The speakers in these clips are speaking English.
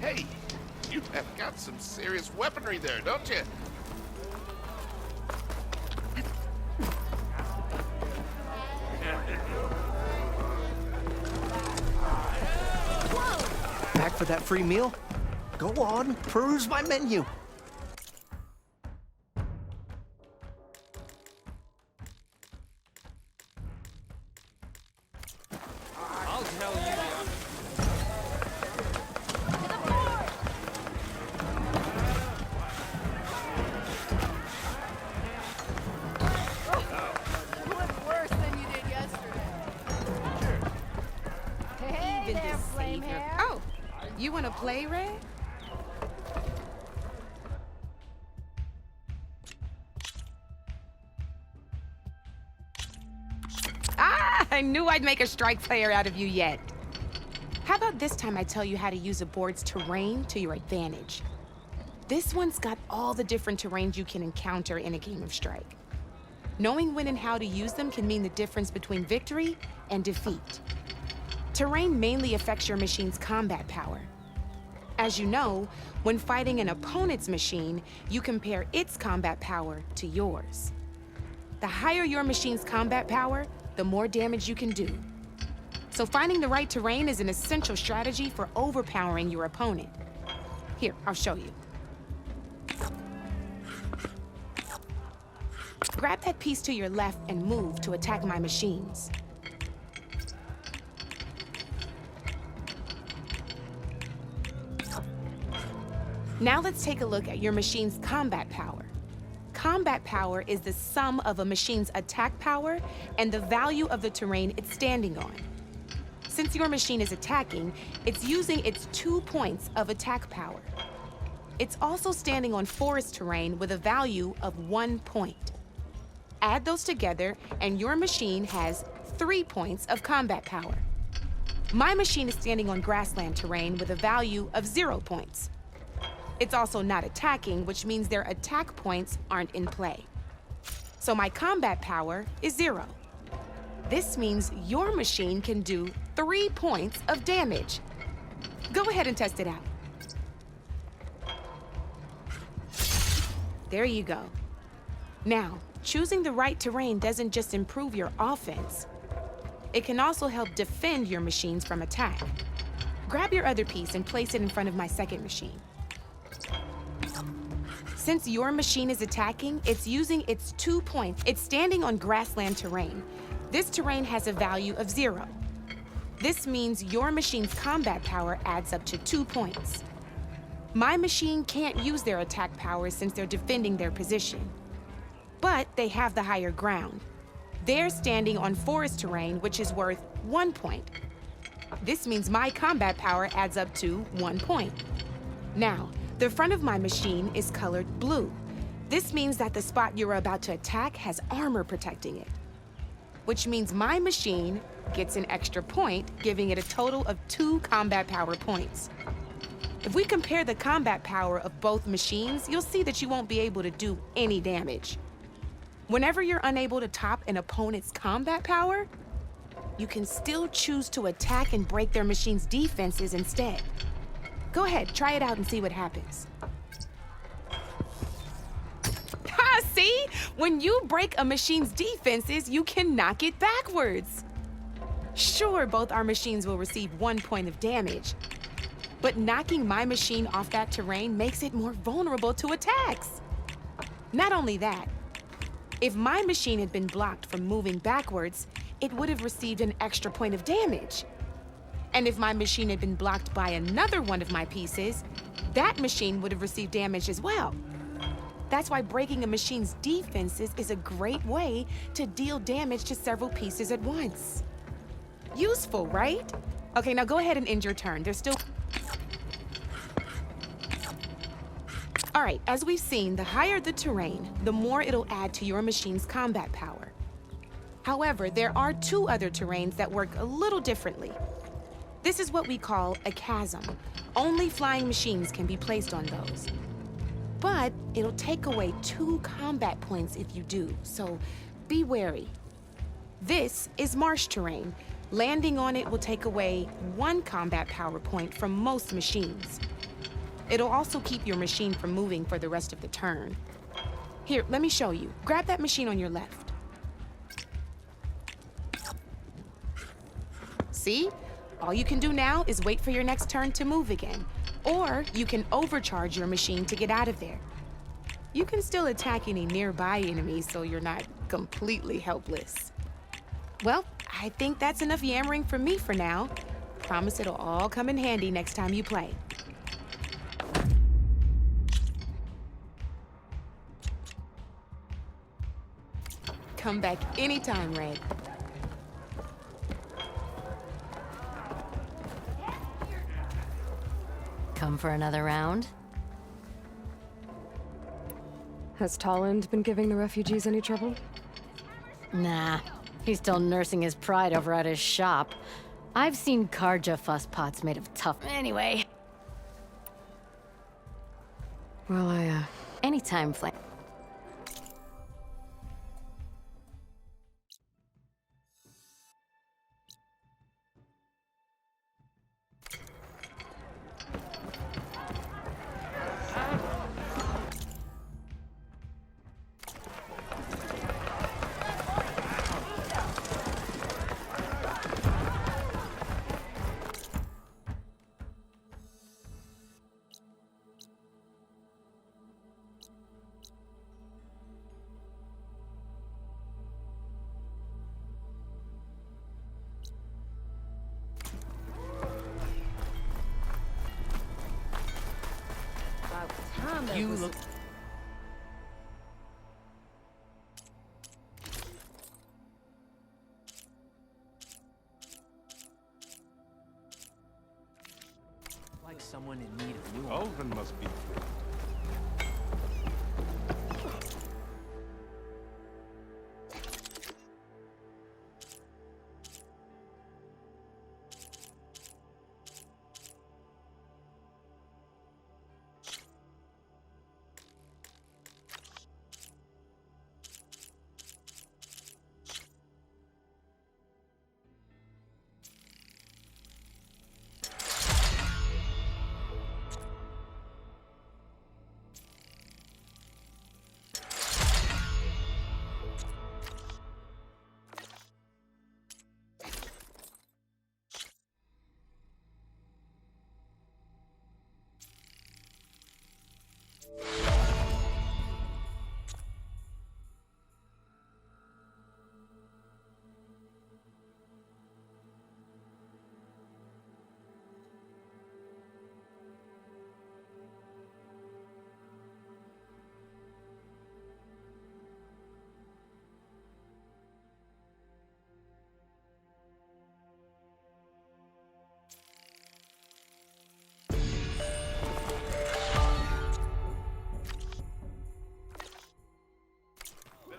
Hey, you have got some serious weaponry there, don't you? Back for that free meal? Go on, peruse my menu. I'll tell you You look worse than you did yesterday. Hey there, flame hair. Oh, you want to play, Ray? Ah, I knew I'd make a strike player out of you yet. How about this time I tell you how to use a board's terrain to your advantage? This one's got all the different terrains you can encounter in a game of Strike. Knowing when and how to use them can mean the difference between victory and defeat. Terrain mainly affects your machine's combat power. As you know, when fighting an opponent's machine, you compare its combat power to yours. The higher your machine's combat power, the more damage you can do. So finding the right terrain is an essential strategy for overpowering your opponent. Here, I'll show you. Grab that piece to your left and move to attack my machines. Now let's take a look at your machine's combat power. Combat power is the sum of a machine's attack power and the value of the terrain it's standing on. Since your machine is attacking, it's using its 2 points of attack power. It's also standing on forest terrain with a value of 1 point. Add those together, and your machine has 3 points of combat power. My machine is standing on grassland terrain with a value of 0 points. It's also not attacking, which means their attack points aren't in play. So my combat power is 0. This means your machine can do 3 points of damage. Go ahead and test it out. There you go. Now, choosing the right terrain doesn't just improve your offense. It can also help defend your machines from attack. Grab your other piece and place it in front of my second machine. Since your machine is attacking, it's using its 2 points. It's standing on grassland terrain. This terrain has a value of 0. This means your machine's combat power adds up to 2 points. My machine can't use their attack power since they're defending their position. But they have the higher ground. They're standing on forest terrain, which is worth 1 point. This means my combat power adds up to 1 point. Now, the front of my machine is colored blue. This means that the spot you're about to attack has armor protecting it, which means my machine gets an extra point, giving it a total of 2 combat power points. If we compare the combat power of both machines, you'll see that you won't be able to do any damage. Whenever you're unable to top an opponent's combat power, you can still choose to attack and break their machine's defenses instead. Go ahead, try it out and see what happens. Ha, see? When you break a machine's defenses, you can knock it backwards. Sure, both our machines will receive 1 point of damage, but knocking my machine off that terrain makes it more vulnerable to attacks. Not only that, if my machine had been blocked from moving backwards, it would have received an extra point of damage. And if my machine had been blocked by another one of my pieces, that machine would have received damage as well. That's why breaking a machine's defenses is a great way to deal damage to several pieces at once. Useful, right? Okay, now go ahead and end your turn. There's still... All right, as we've seen, the higher the terrain, the more it'll add to your machine's combat power. However, there are 2 other terrains that work a little differently. This is what we call a chasm. Only flying machines can be placed on those. But it'll take away 2 combat points if you do, so be wary. This is marsh terrain. Landing on it will take away 1 combat power point from most machines. It'll also keep your machine from moving for the rest of the turn. Here, let me show you. Grab that machine on your left. See? All you can do now is wait for your next turn to move again. Or you can overcharge your machine to get out of there. You can still attack any nearby enemies so you're not completely helpless. Well, I think that's enough yammering from me for now. Promise it'll all come in handy next time you play. Come back anytime, Red. Come for another round? Has Tolland been giving the refugees any trouble? Nah, he's still nursing his pride over at his shop. I've seen Karja fusspots made of tough... Anyway. Well, Anytime, Flame. You look. Like someone in need of new. Alvin must be.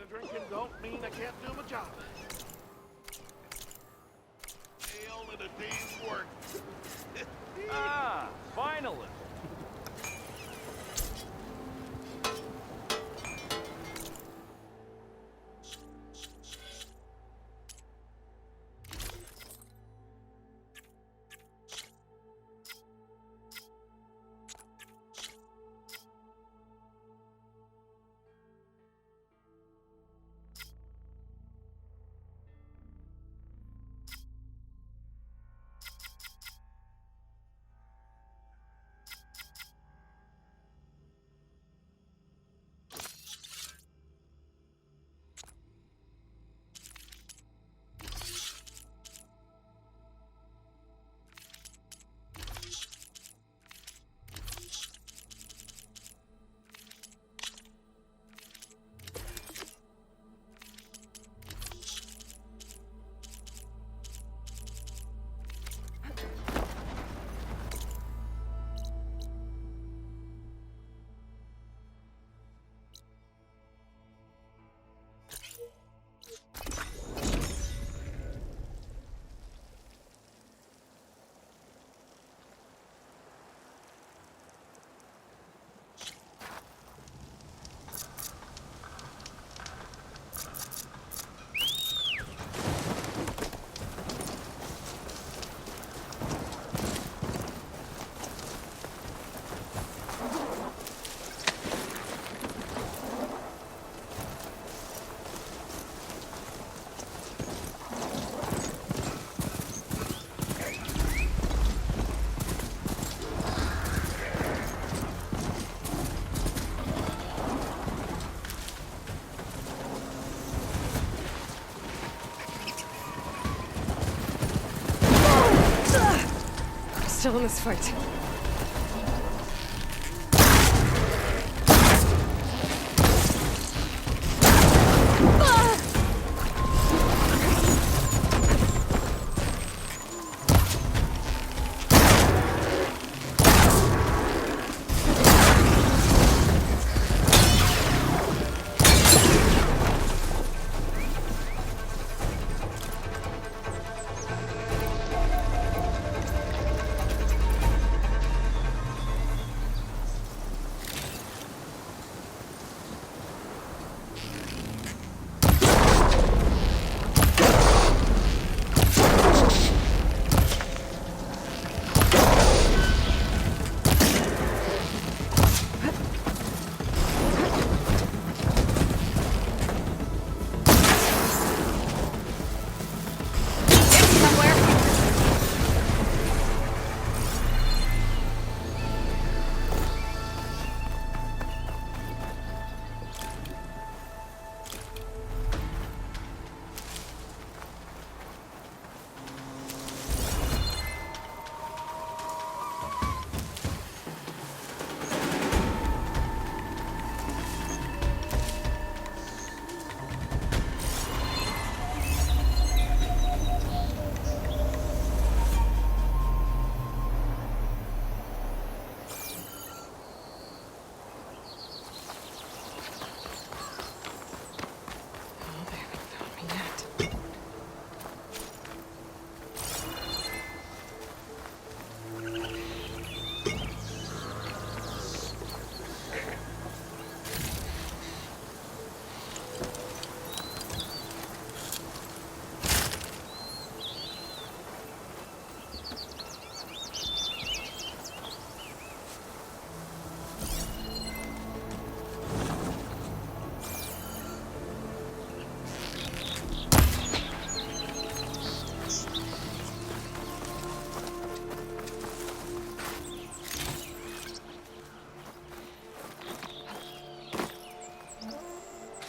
Drinking don't mean I can't do my job. Ale and a day's work. Ah, finally. still in this fight.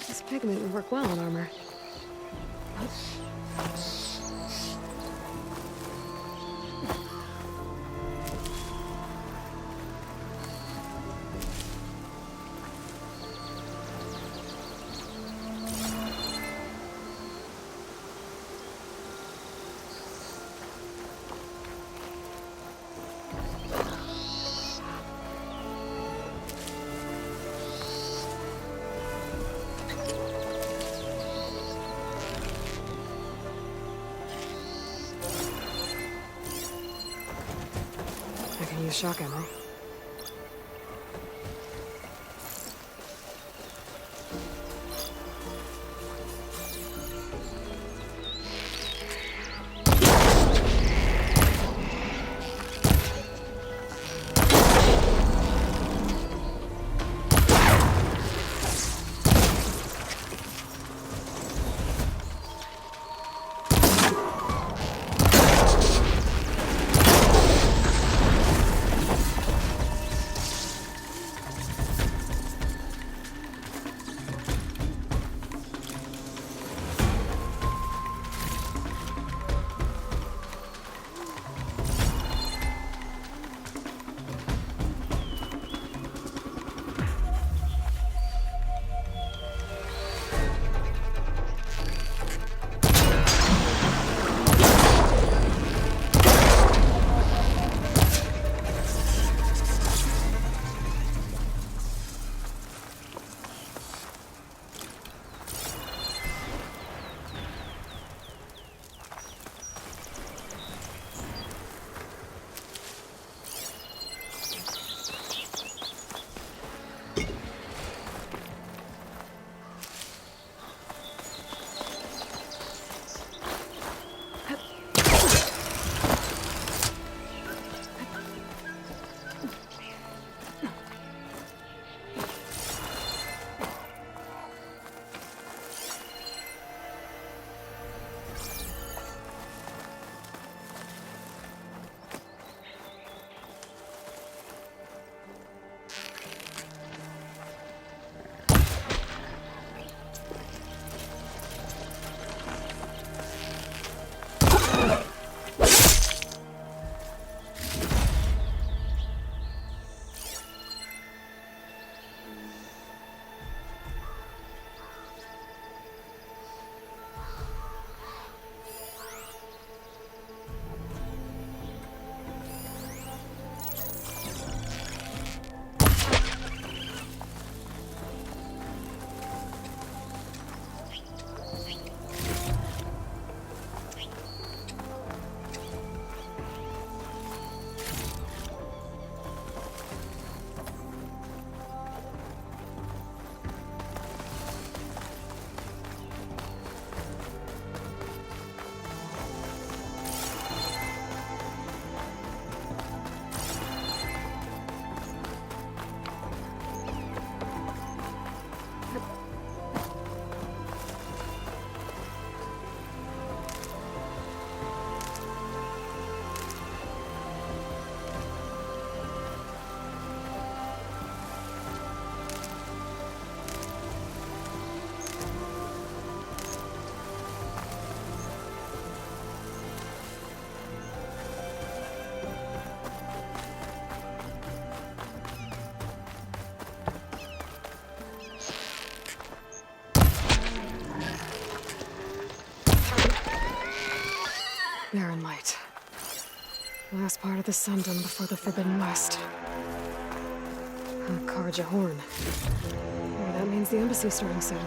This pigment would work well on armor. I can use shock ammo. Last part of the Sundom before the Forbidden West. A Karja horn. Maybe that means the embassy's starting soon.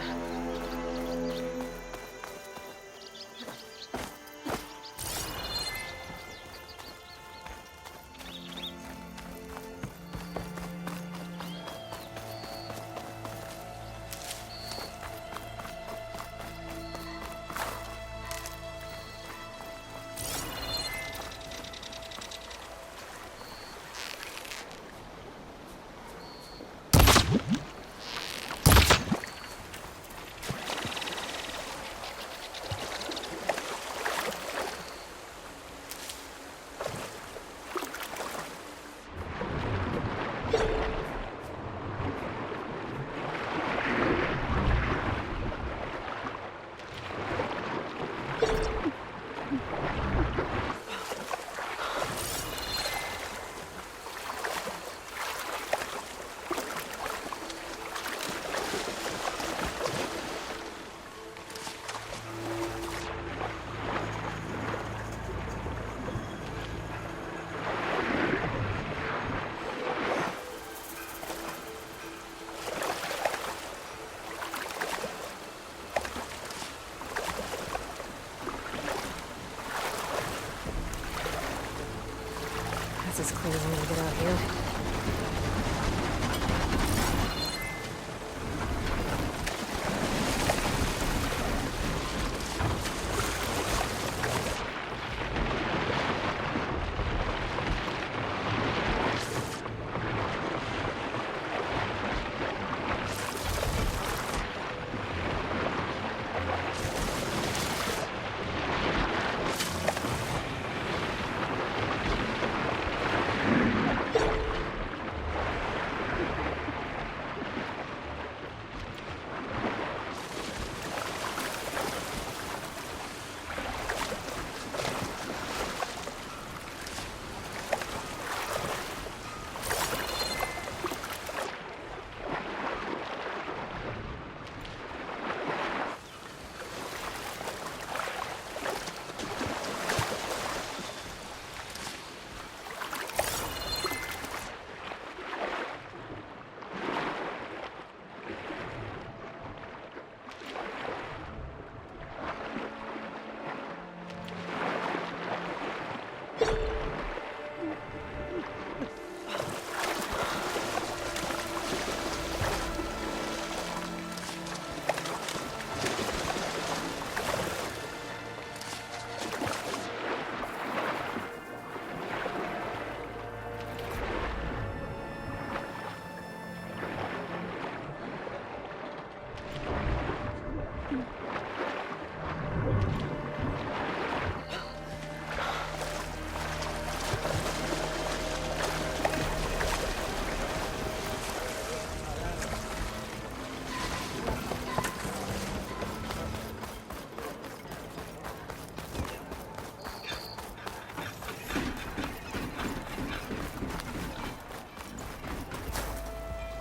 That's as clear as I'm gonna get out here.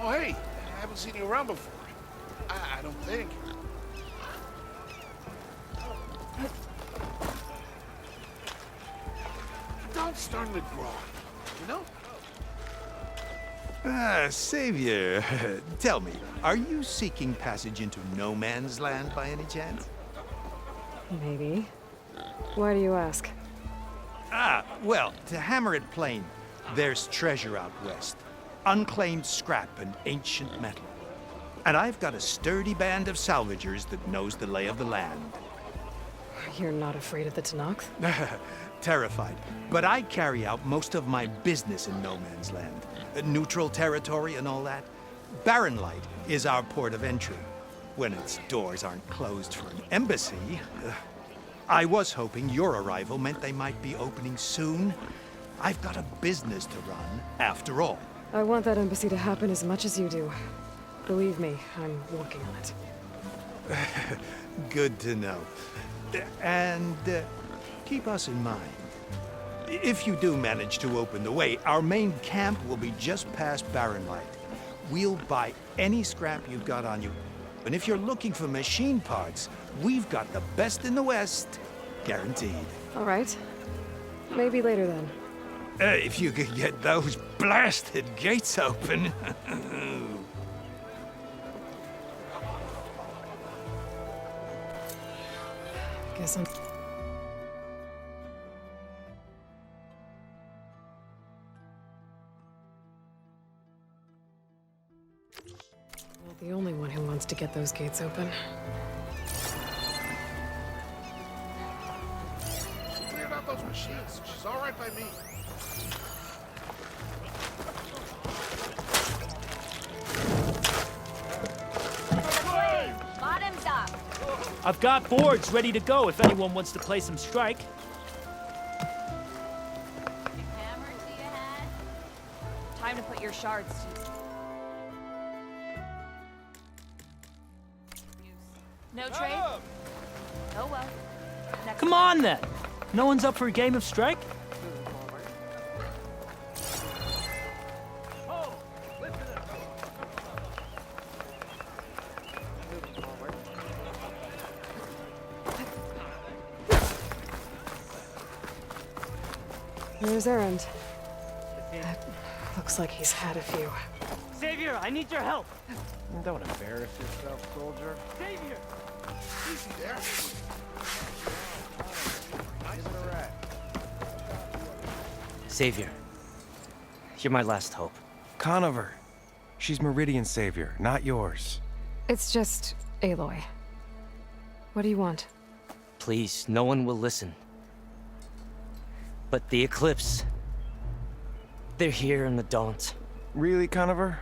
Oh, hey, I haven't seen you around before. I don't think. Don't start to grow, you know? Savior, tell me, are you seeking passage into no man's land by any chance? Maybe. Why do you ask? Well, to hammer it plain, there's treasure out west. Unclaimed scrap and ancient metal. And I've got a sturdy band of salvagers that knows the lay of the land. You're not afraid of the Tanakh? Terrified. But I carry out most of my business in no man's land. Neutral territory and all that. Barren Light is our port of entry. When its doors aren't closed for an embassy. I was hoping your arrival meant they might be opening soon. I've got a business to run, after all. I want that embassy to happen as much as you do. Believe me, I'm working on it. Good to know. And keep us in mind. If you do manage to open the way, our main camp will be just past Barren Light. We'll buy any scrap you've got on you. And if you're looking for machine parts, we've got the best in the West. Guaranteed. All right. Maybe later then. If you could get those blasted gates open. Guess I'm... Not the only one who wants to get those gates open. She cleared out those machines. She's all right by me. Bottoms up. I've got boards ready to go if anyone wants to play some strike. Hammer to your head. Time to put your shards to use. No trade? Oh well. Next Come on then. No one's up for a game of strike? Where's Errand? Looks like he's had a few. Savior, I need your help. Don't embarrass yourself, soldier. Savior! Easy there. Give it a rest. Savior, you're my last hope. Conover. She's Meridian's savior, not yours. It's just Aloy. What do you want? Please, no one will listen. But the Eclipse... they're here in the Daunt. Really, Conover?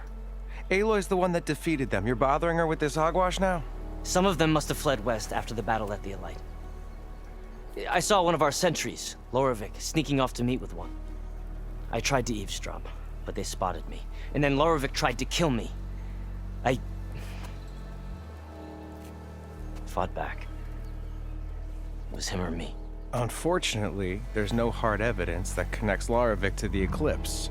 Aloy's the one that defeated them. You're bothering her with this hogwash now? Some of them must have fled west after the battle at the Elite. I saw one of our sentries, Loravik, sneaking off to meet with one. I tried to eavesdrop, but they spotted me. And then Loravik tried to kill me. I... fought back. It was him or me. Unfortunately, there's no hard evidence that connects Loravik to the Eclipse.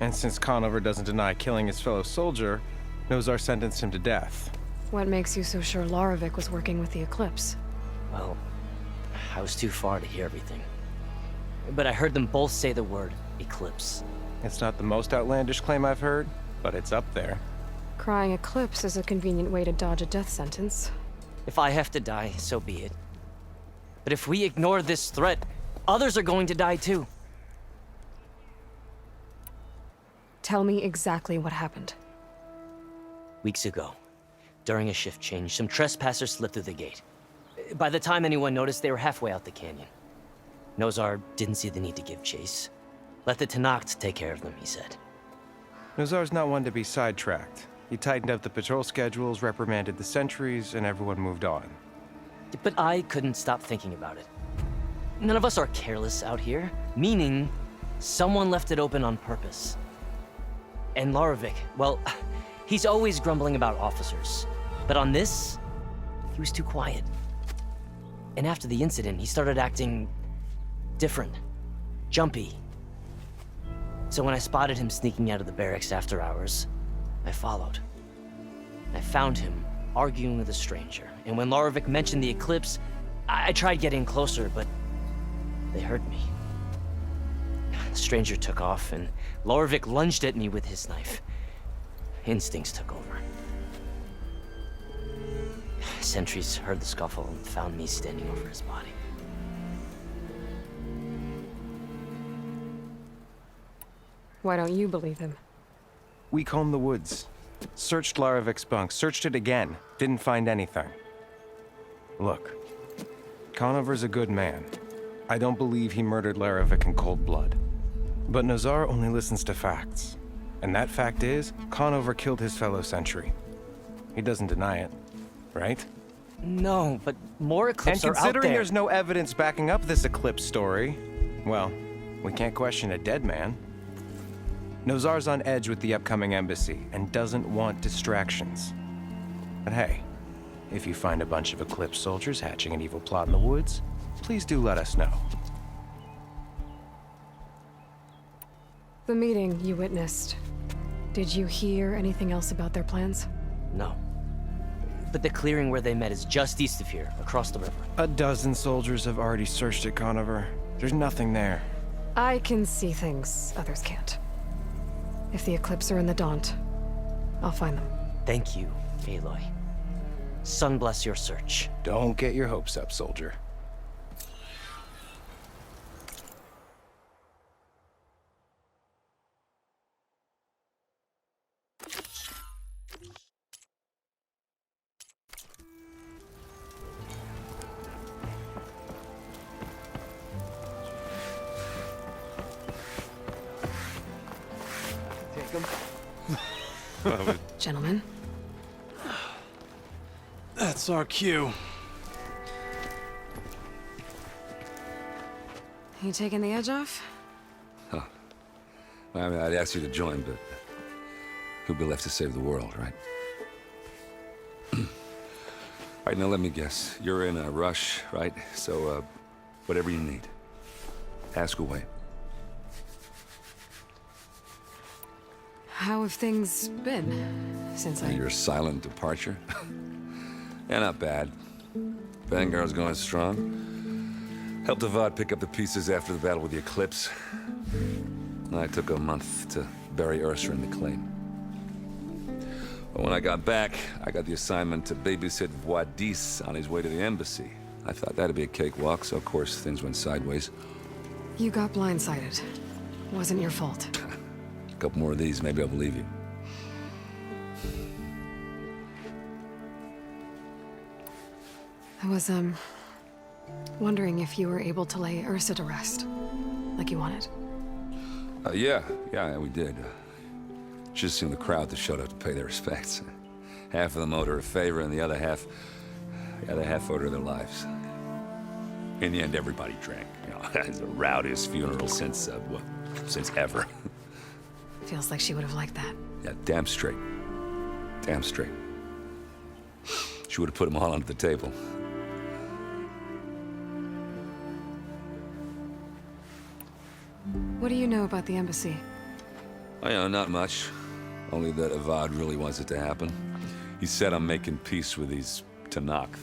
And since Conover doesn't deny killing his fellow soldier, Nozar sentenced him to death. What makes you so sure Loravik was working with the Eclipse? Well, I was too far to hear everything. But I heard them both say the word Eclipse. It's not the most outlandish claim I've heard, but it's up there. Crying Eclipse is a convenient way to dodge a death sentence. If I have to die, so be it. But if we ignore this threat, others are going to die too. Tell me exactly what happened. Weeks ago, during a shift change, some trespassers slipped through the gate. By the time anyone noticed, they were halfway out the canyon. Nozar didn't see the need to give chase. Let the Tenakth take care of them, he said. Nozar's not one to be sidetracked. He tightened up the patrol schedules, reprimanded the sentries, and everyone moved on. But I couldn't stop thinking about it. None of us are careless out here, meaning someone left it open on purpose. And Loravik, well, he's always grumbling about officers. But on this, he was too quiet. And after the incident, he started acting different, jumpy. So when I spotted him sneaking out of the barracks after hours, I followed. I found him arguing with a stranger. And when Loravik mentioned the Eclipse, I tried getting closer, but they heard me. The stranger took off, and Loravik lunged at me with his knife. Instincts took over. Sentries heard the scuffle and found me standing over his body. Why don't you believe him? We combed the woods. Searched Laravik's bunk, searched it again. Didn't find anything. Look, Conover's a good man. I don't believe he murdered Laravik in cold blood. But Nozar only listens to facts. And that fact is, Conover killed his fellow sentry. He doesn't deny it, right? No, but more Eclipse are out there. And considering there's no evidence backing up this Eclipse story, well, we can't question a dead man. Nozar's on edge with the upcoming embassy and doesn't want distractions. But hey, if you find a bunch of Eclipse soldiers hatching an evil plot in the woods, please do let us know. The meeting you witnessed. Did you hear anything else about their plans? No. But the clearing where they met is just east of here, across the river. A dozen soldiers have already searched it, Conover. There's nothing there. I can see things others can't. If the Eclipse are in the Daunt, I'll find them. Thank you, Aloy. Sun bless your search. Don't get your hopes up, soldier. Gentlemen, That's our cue. you taking the edge off? I mean, I'd ask you to join, but who'd be left to save the world, right? All right, now let me guess. You're in a rush, right? So, whatever you need, ask away. How have things been since Your silent departure? Yeah, not bad. Vanguard's going strong. Helped Avad pick up the pieces after the battle with the Eclipse. I took a month to bury Ursa in the claim. But when I got back, I got the assignment to babysit Wadis on his way to the embassy. I thought that'd be a cakewalk, so of course things went sideways. You got blindsided. Wasn't your fault. A couple more of these, maybe I'll believe you. I was, wondering if you were able to lay Ursa to rest, like you wanted. Yeah, we did. Just seemed the crowd that showed up to pay their respects. Half of them owed her a favor, and the other half owed her their lives. In the end, everybody drank. You know, it's the rowdiest funeral since ever. Feels like she would have liked that. Yeah, damn straight. Damn straight. She would have put them all under the table. What do you know about the embassy? I know, not much. Only that Avad really wants it to happen. He said I'm making peace with these Tenakth.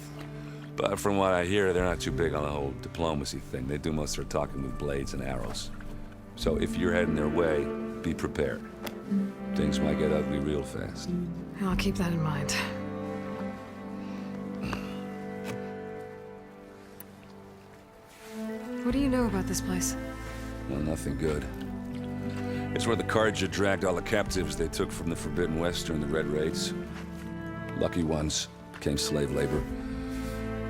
But from what I hear, they're not too big on the whole diplomacy thing. They do most of their talking with blades and arrows. So if you're heading their way, be prepared. Things might get ugly real fast. I'll keep that in mind. What do you know about this place? Well, nothing good. It's where the Carja dragged all the captives they took from the Forbidden West during the Red Raids. Lucky ones became slave labor.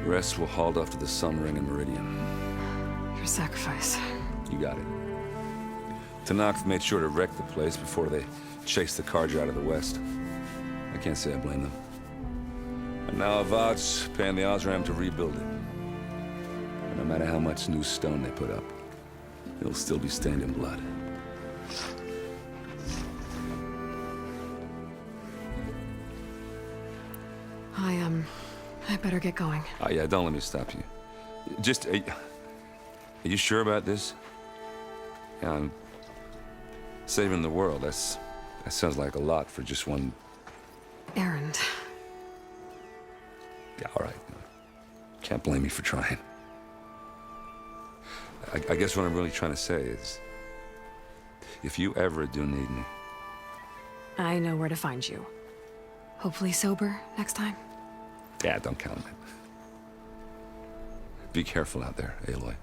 The rest were hauled off to the Sun Ring and Meridian. Your sacrifice. You got it. Tenakth made sure to wreck the place before they chased the Carja out of the West. I can't say I blame them. And now Avad's paying the Osram to rebuild it. And no matter how much new stone they put up, it'll still be stained in blood. I better get going. Oh, yeah, don't let me stop you. Just, are you sure about this? Yeah, I'm saving the world. That sounds like a lot for just one... Errand. Yeah, all right. Can't blame me for trying. I guess what I'm really trying to say is, if you ever do need me... I know where to find you. Hopefully sober next time. Yeah, don't count on it. Be careful out there, Aloy.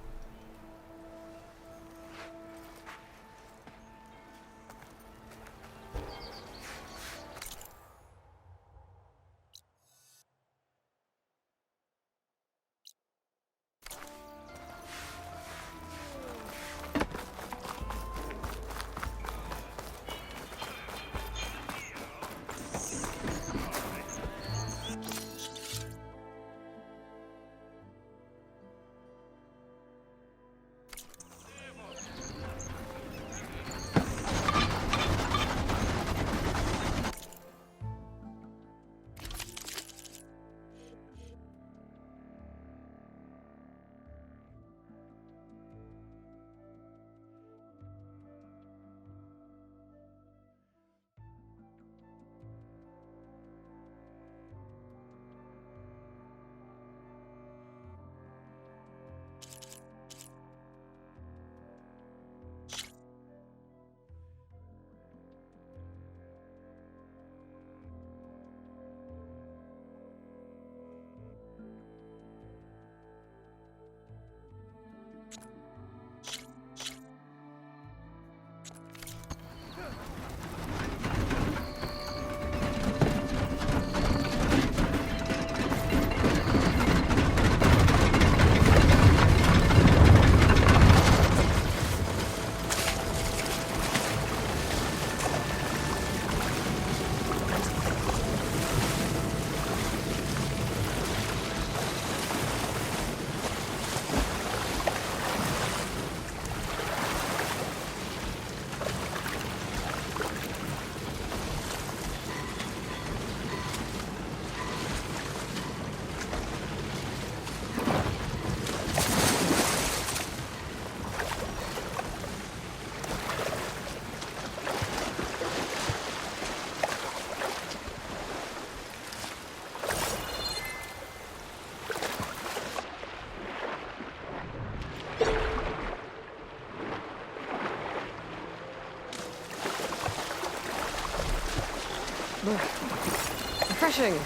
Refreshing.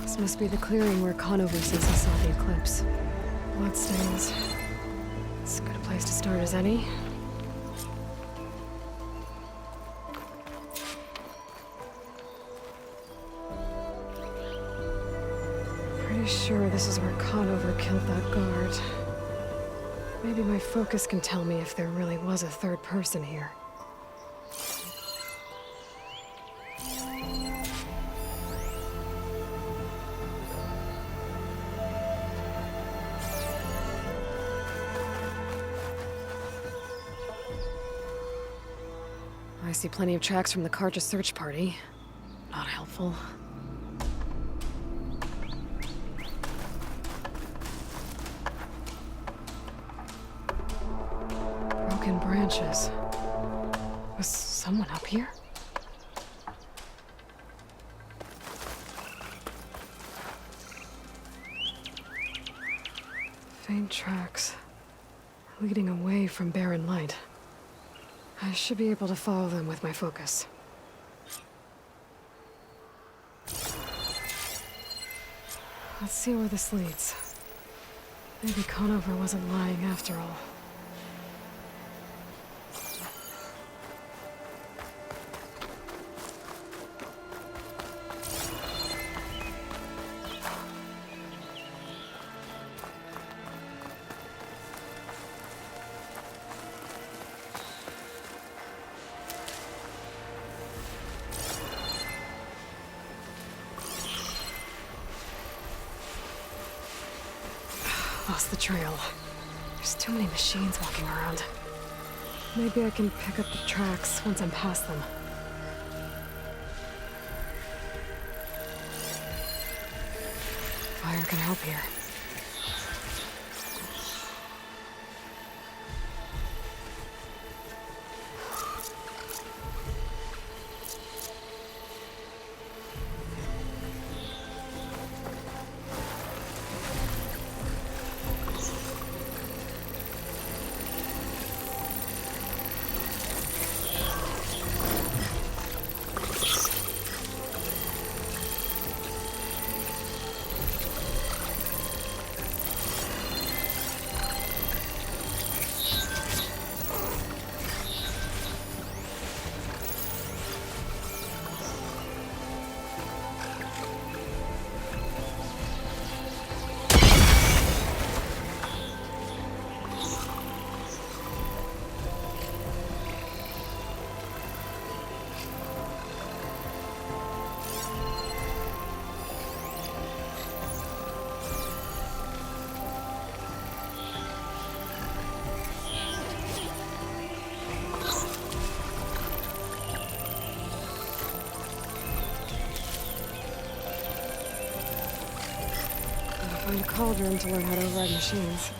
This must be the clearing where Conover says he saw the eclipse. Bloodstains. It's as good a place to start as any. Pretty sure this is where Conover killed that guard. Maybe my focus can tell me if there really was a third person here. I see plenty of tracks from the Karja search party. Not helpful. Broken branches. Was someone up here? Faint tracks. Leading away from barren light. I should be able to follow them with my focus. Let's see where this leads. Maybe Conover wasn't lying after all. Lost the trail. There's too many machines walking around. Maybe I can pick up the tracks once I'm past them. Fire can help here. Find a cauldron to learn how to override machines.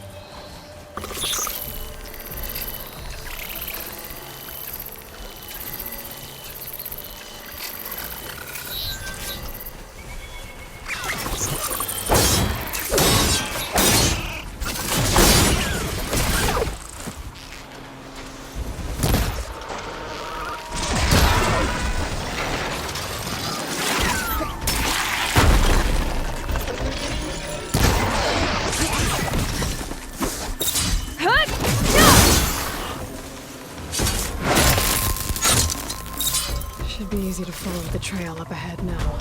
Should be easy to follow the trail up ahead now.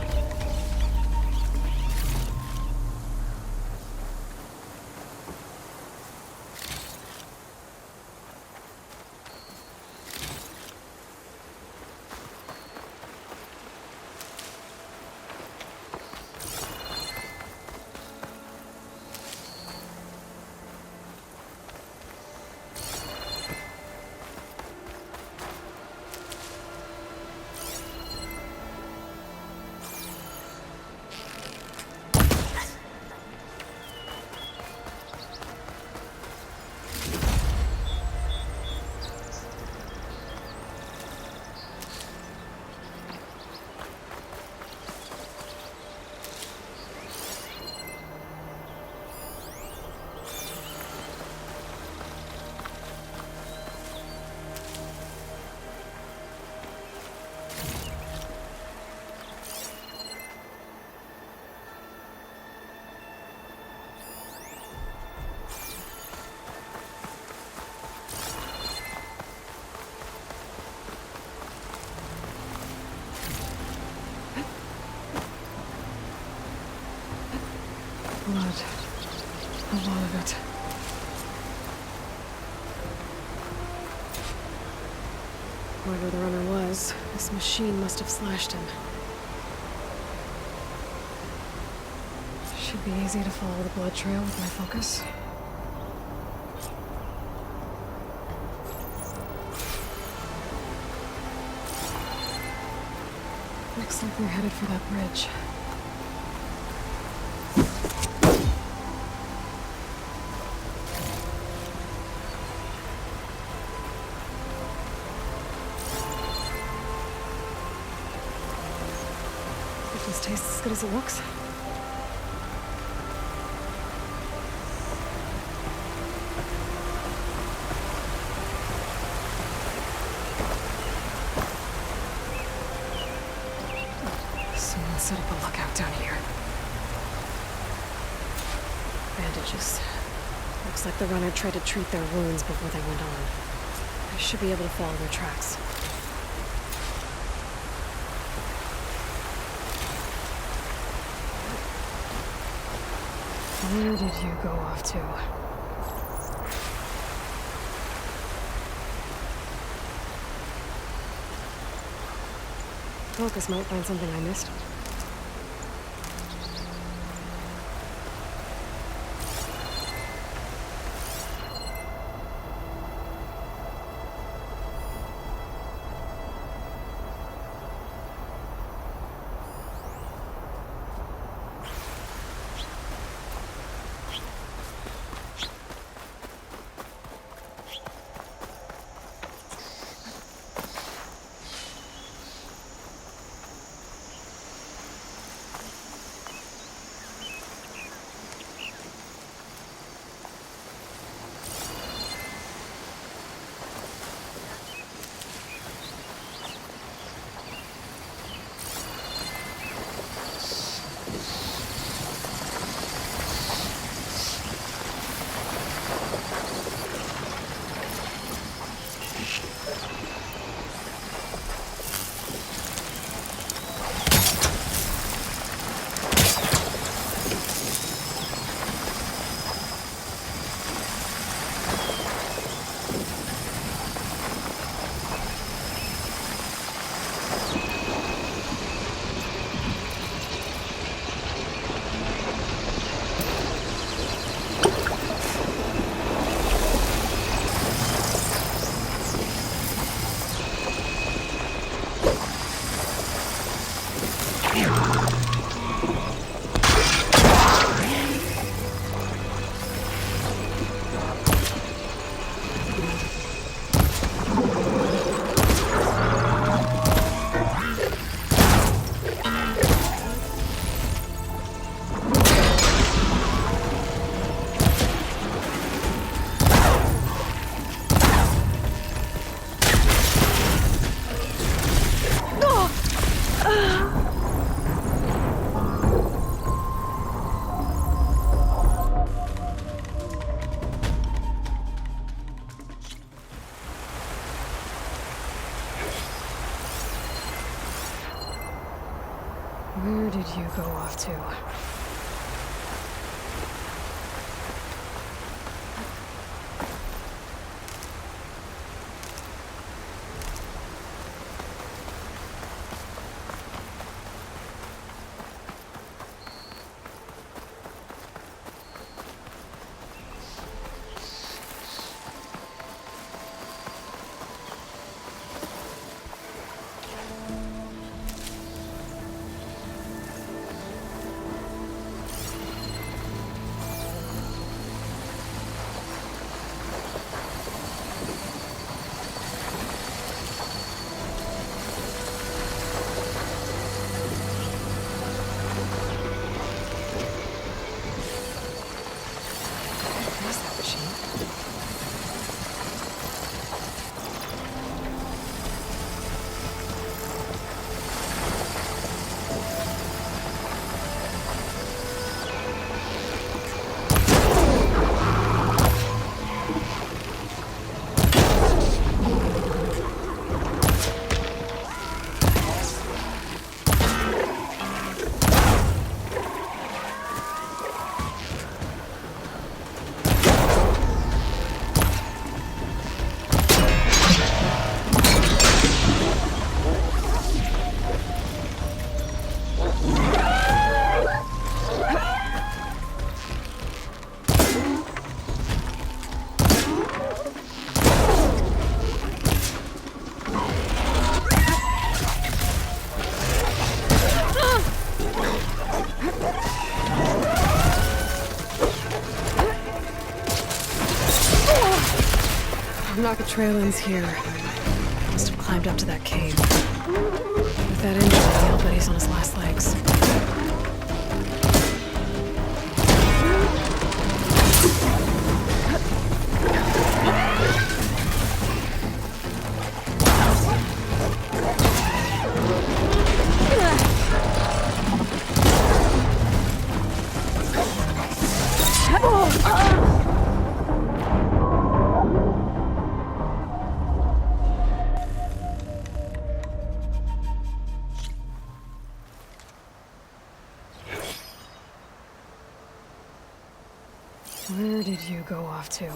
A lot of it. Whoever the runner was, this machine must have slashed him. Should be easy to follow the blood trail with my focus. Looks like they're headed for that bridge. If this tastes as good as it looks. Someone set up a lookout down here. Bandages. Looks like the runner tried to treat their wounds before they went on. I should be able to follow their tracks. Where did you go off to? Focus might find something I missed. Where did you go off to? pack of trail ends here. Must have climbed up to that cave. With that injury, I'll bet he's on his last legs. Where did you go off to?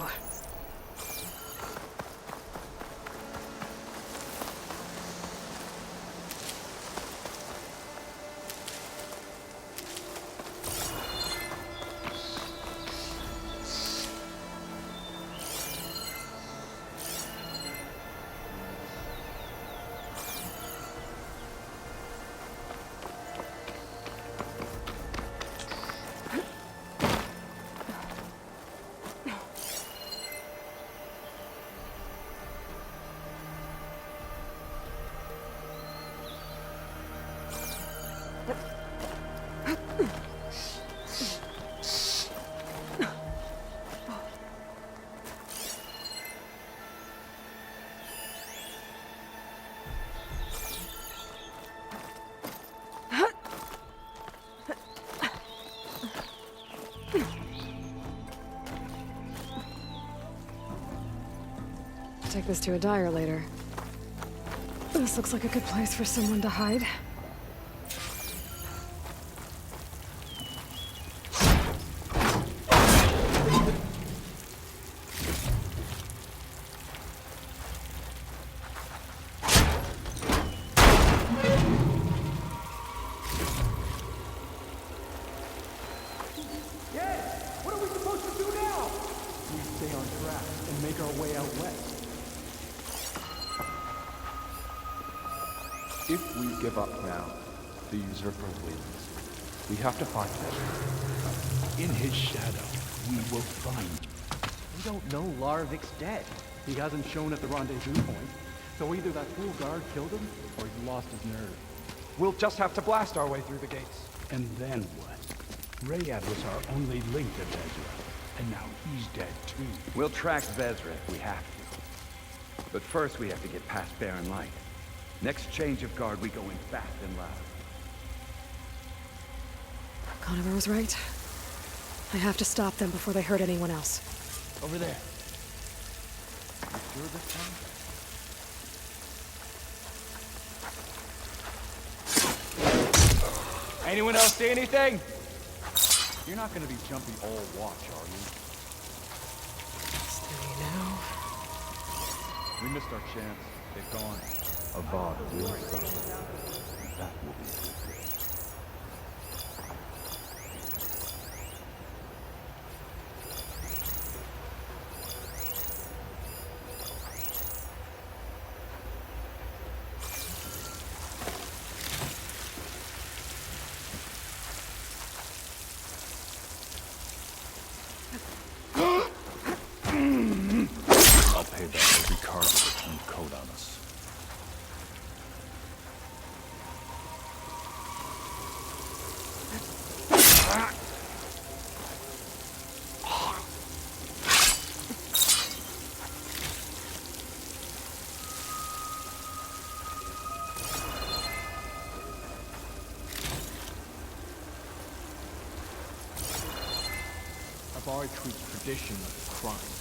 Take this to a dyer later. This looks like a good place for someone to hide. What are we supposed to do now? We stay on track and make our way out west. If we give up now, the usurper wins. We have to find him. In his shadow, we will find. We don't know Laravic's dead. He hasn't shown at the rendezvous point, so either that fool guard killed him, or he lost his nerve. We'll just have to blast our way through the gates. And then what? Rayad was our only link to Vezra, and now he's dead too. We'll track Vezra if we have to. But first we have to get past Barren Light. Next change of guard, we go in fast and loud. Conover was right. I have to stop them before they hurt anyone else. Over there. You sure this time? Anyone else see anything? You're not gonna be jumping all watch, are you? Steady now. We missed our chance. They've gone. Avad will suffer. That will be good. I'll pay back every cargo that turned coat on us. Avari treats tradition as a crime.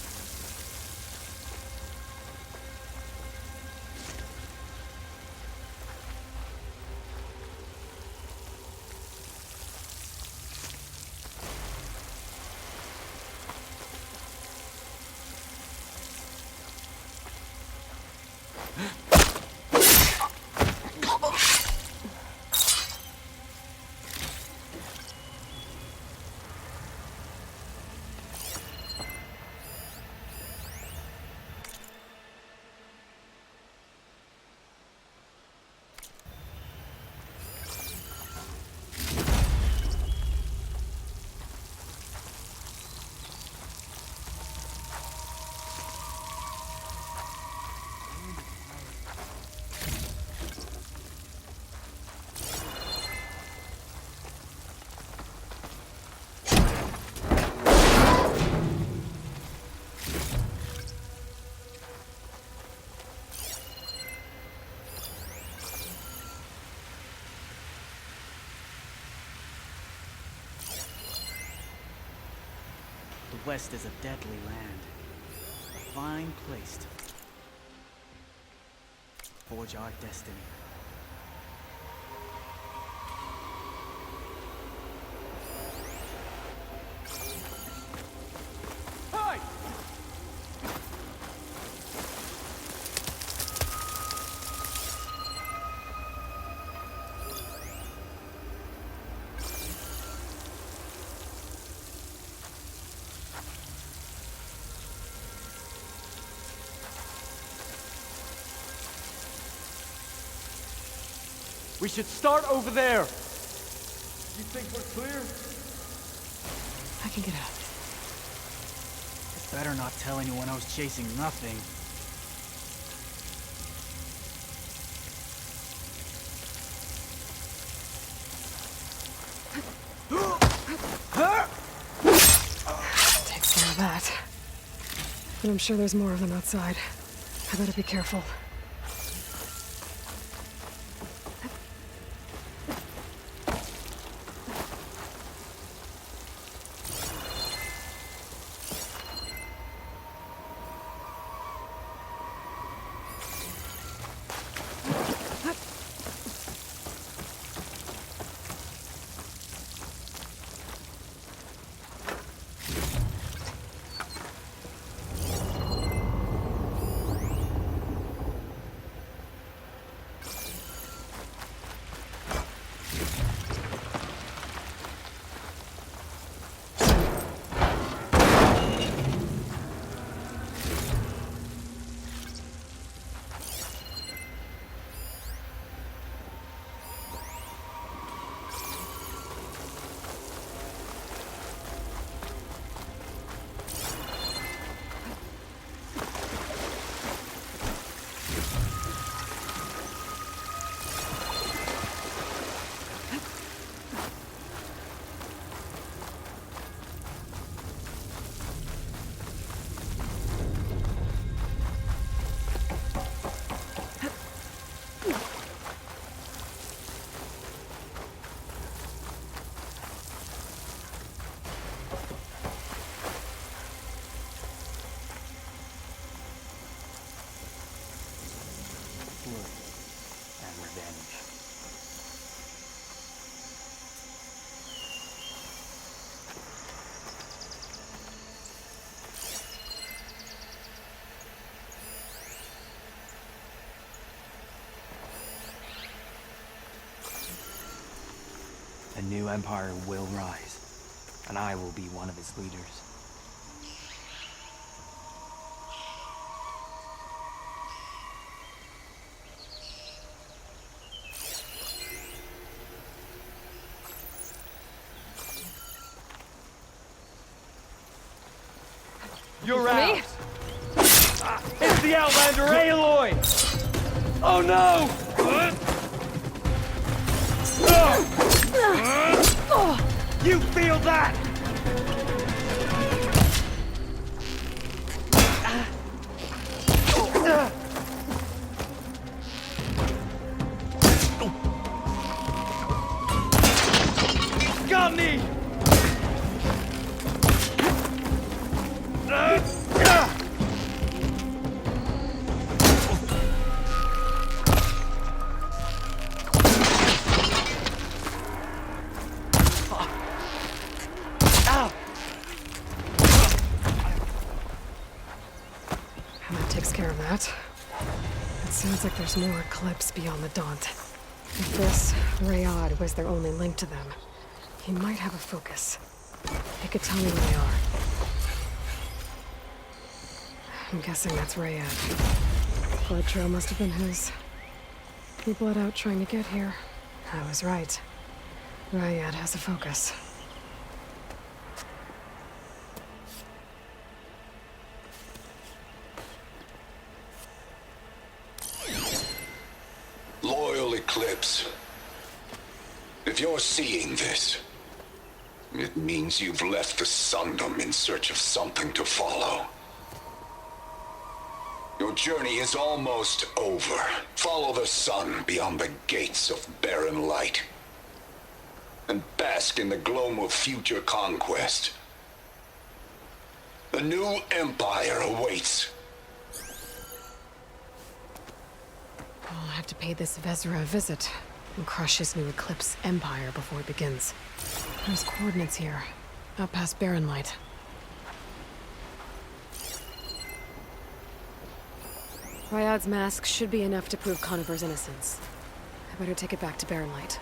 West is a deadly land. A fine place to forge our destiny. Hey! We should start over there! You think we're clear? I can get out. Better not tell anyone I was chasing nothing. Takes care of that. But I'm sure there's more of them outside. I better be careful. And revenge. A new empire will rise, and I will be one of its leaders. You're out! It's the Outlander Aloy! Oh no! You feel that? Got me! And that takes care of that. It sounds like there's more Eclipse beyond the Daunt. If this, Rayad, was their only link to them, he might have a focus. He could tell me where they are. I'm guessing that's Rayad. Blood trail must have been his. He bled out trying to get here. I was right. Rayad has a focus. Loyal Eclipse. If you're seeing this, it means you've left the Sundom in search of something to follow. Your journey is almost over. Follow the sun beyond the gates of barren light, and bask in the gloom of future conquest. A new empire awaits. I'll have to pay this Vezra a visit and crush his new Eclipse empire before it begins. There's coordinates here, out past Barren Light. Ryad's mask should be enough to prove Conover's innocence. I better take it back to Barren Light.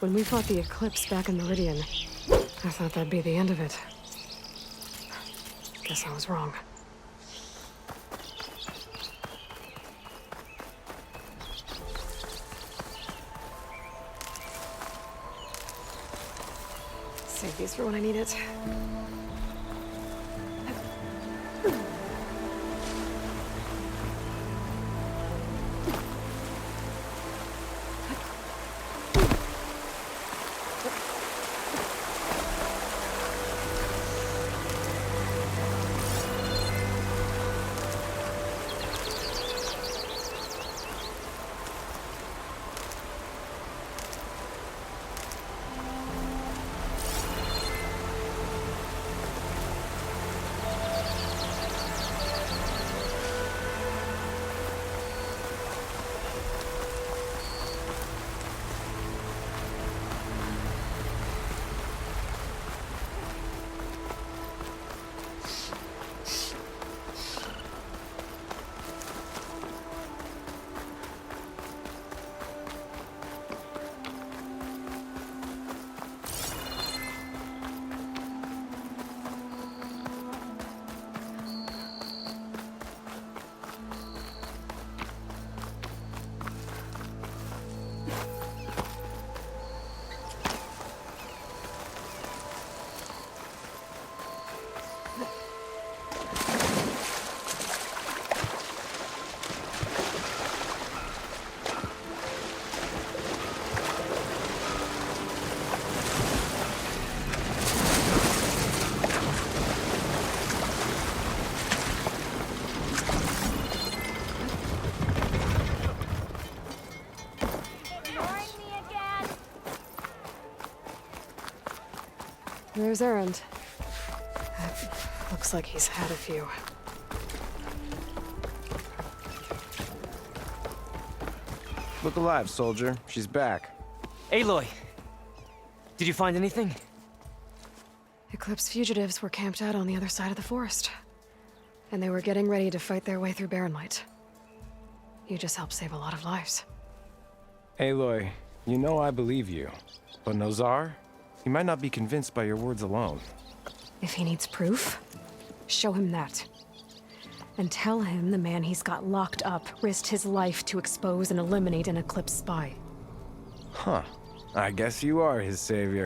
When we fought the Eclipse back in Meridian, I thought that'd be the end of it. Guess I was wrong. Save these for when I need it. There's Erend. Looks like he's had a few. Look alive, soldier. She's back. Aloy! Did you find anything? Eclipse fugitives were camped out on the other side of the forest. And they were getting ready to fight their way through Barren Light. You just helped save a lot of lives. Aloy, you know I believe you. But Nozar? He might not be convinced by your words alone. If he needs proof, show him that. And tell him the man he's got locked up risked his life to expose and eliminate an Eclipse spy. Huh. I guess you are his savior.